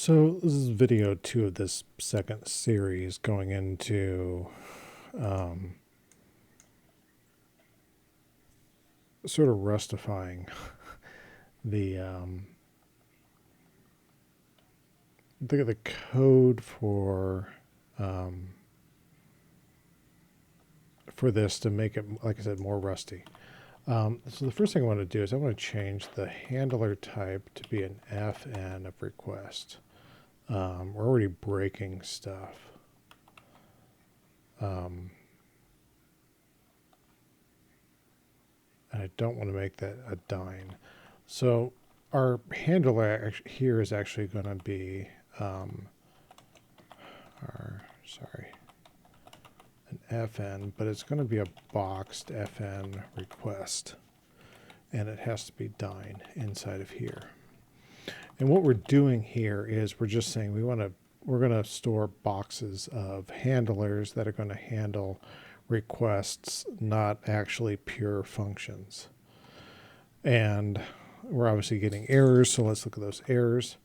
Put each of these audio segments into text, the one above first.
So this is video 2 of this second series going into sort of rustifying the code for this to make it, like I said, more rusty. So the first thing I want to do is I want to change the handler type to be an FN of request. We're already breaking stuff. And I don't want to make that a dine. So our handler here is actually going to be an FN, but it's going to be a boxed FN request, and it has to be dine inside of here. And what we're doing here is we're just saying we're going to store boxes of handlers that are going to handle requests, not actually pure functions. And we're obviously getting errors, so let's look at those errors.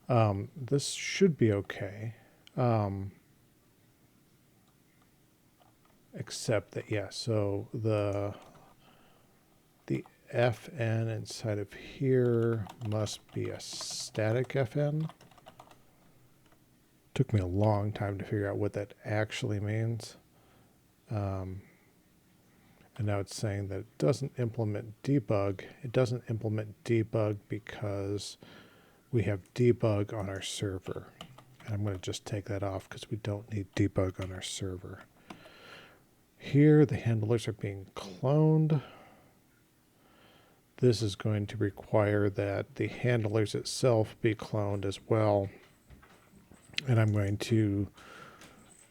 This should be okay. Except that, yeah, so the FN inside of here must be a static FN. Took me a long time to figure out what that actually means. And now it's saying that it doesn't implement debug. It doesn't implement debug because we have debug on our server. And I'm going to just take that off because we don't need debug on our server. Here, the handlers are being cloned. This is going to require that the handlers itself be cloned as well. And I'm going to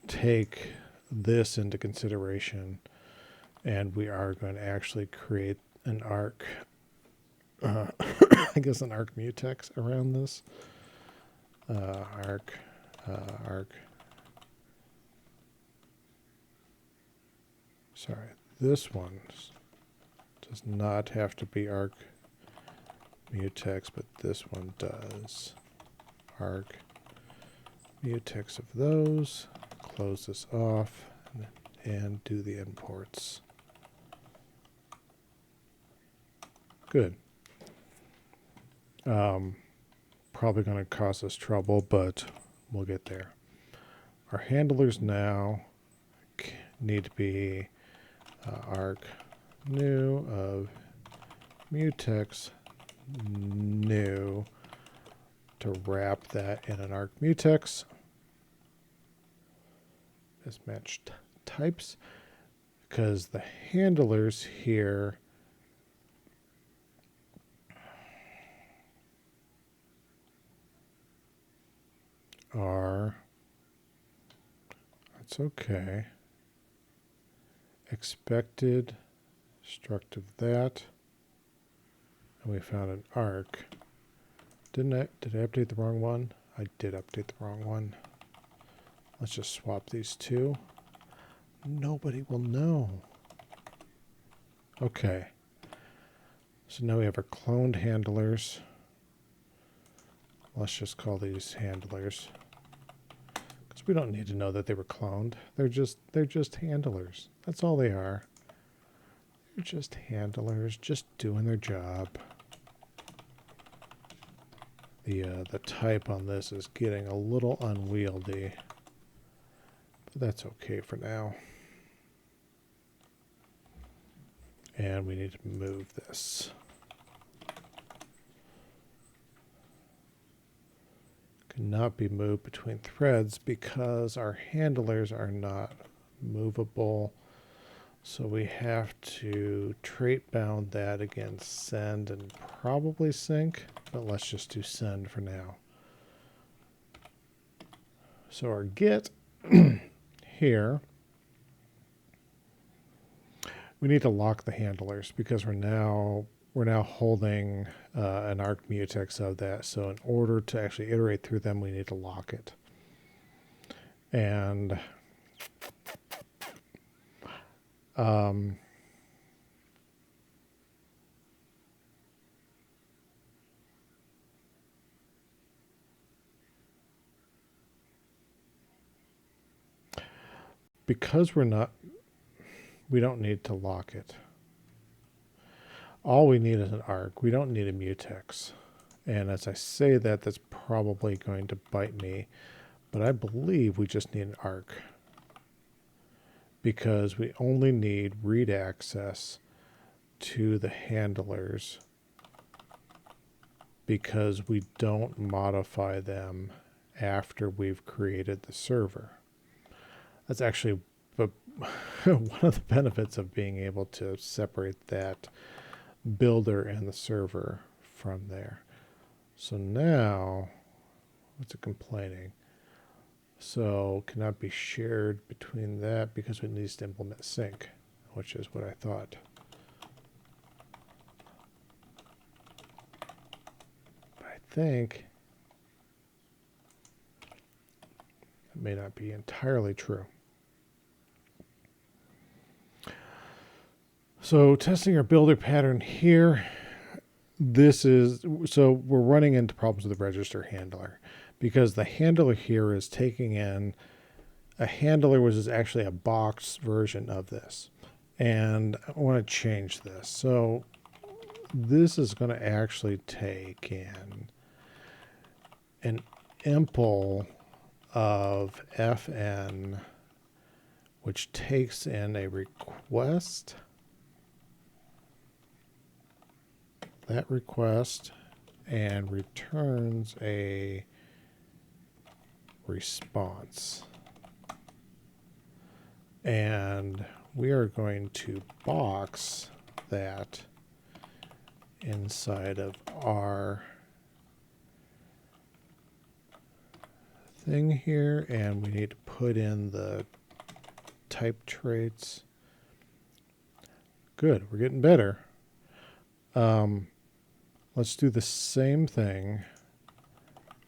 take this into consideration. And we are going to actually create an arc, I guess an arc mutex around this. Arc. Sorry, this one does not have to be arc mutex, but this one does. Arc mutex of those. Close this off and do the imports. Good. Probably going to cause us trouble, but we'll get there. Our handlers now need to be arc new of mutex new to wrap that in an arc mutex. Mismatched types, because the handlers here are, that's okay, expected struct of that, and we found an arc. Did I update the wrong one? I did update the wrong one. Let's just swap these two. Nobody will know. Okay. So now we have our cloned handlers. Let's just call these handlers, because we don't need to know that they were cloned. They're just handlers. That's all they are. They're just handlers, just doing their job. The type on this is getting a little unwieldy, but that's okay for now. And we need to move this. Cannot be moved between threads because our handlers are not movable. So we have to trait bound that against send and probably sync, but let's just do send for now. So our get here, we need to lock the handlers because we're now holding an arc mutex of that. So in order to actually iterate through them, we need to lock it. And because we don't need to lock it. All we need is an arc. We don't need a mutex. And as I say that, that's probably going to bite me. But I believe we just need an arc. Because we only need read access to the handlers. Because we don't modify them after we've created the server. That's actually one of the benefits of being able to separate that builder and the server from there. So now, what's it complaining? So cannot be shared between that because it needs to implement sync, which is what I thought. But I think it may not be entirely true. So testing our builder pattern here. So we're running into problems with the register handler because the handler here is taking in a handler which is actually a box version of this. And I want to change this. So this is going to actually take in an impl of fn, which takes in a request, that request, and returns a response. And we are going to box that inside of our thing here, and we need to put in the type traits. Good, we're getting better. Let's do the same thing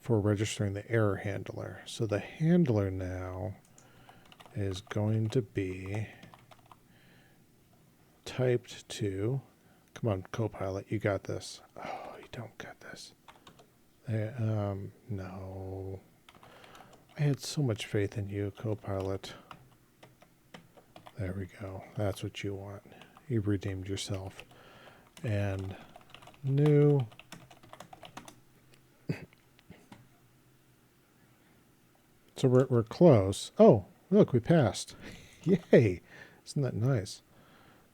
for registering the error handler. So the handler now is going to be typed to, come on, Copilot, you got this. Oh, you don't got this. No. I had so much faith in you, Copilot. There we go. That's what you want. You've redeemed yourself. And new. So we're close. Oh, look, we passed. Yay. Isn't that nice?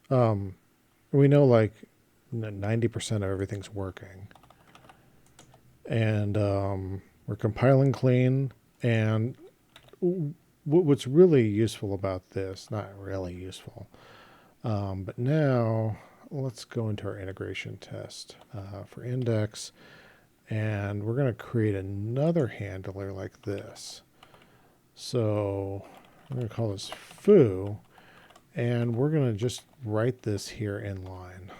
We know like 90% of everything's working. And we're compiling clean. And what's really useful about this, not really useful, but now let's go into our integration test for index. And we're going to create another handler like this. So we're going to call this foo, and we're going to just write this here in line.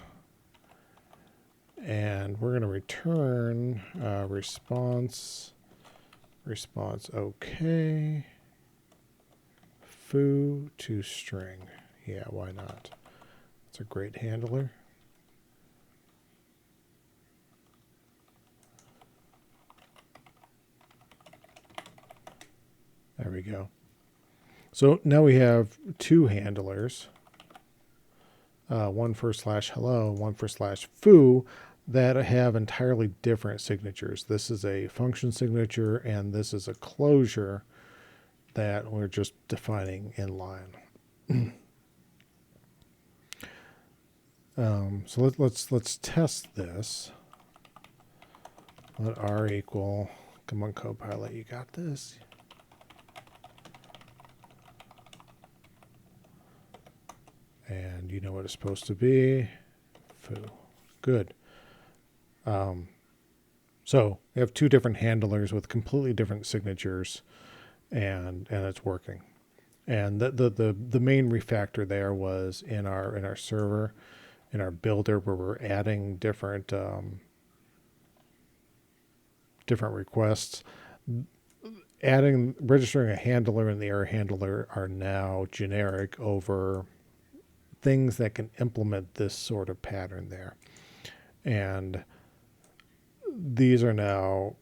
And we're going to return response okay, foo to string. Yeah, why not? It's a great handler. There we go. So now we have two handlers, one for /hello, one for /foo, that have entirely different signatures. This is a function signature, and this is a closure that we're just defining in line. So let's test this. Let r equal, come on, Copilot, you got this. And you know what it's supposed to be. Foo. Good. So we have two different handlers with completely different signatures, and it's working. And the main refactor there was in our server, in our builder, where we're adding different requests. Registering a handler and the error handler are now generic over things that can implement this sort of pattern there. And these are now,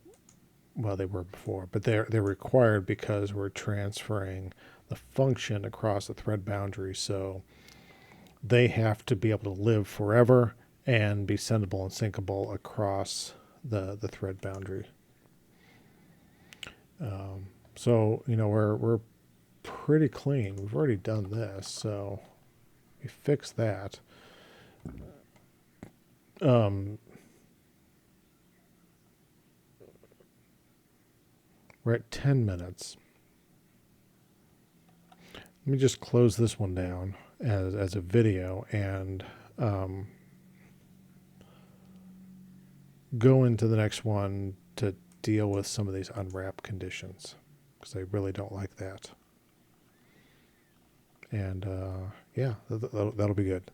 well, they were before, but they're required because we're transferring the function across the thread boundary, so they have to be able to live forever and be sendable and syncable across the thread boundary. So we're pretty clean. We've already done this, so we fix that. We're at 10 minutes. Let me just close this one down as a video and go into the next one to deal with some of these unwrap conditions, because I really don't like that. And yeah, that'll be good.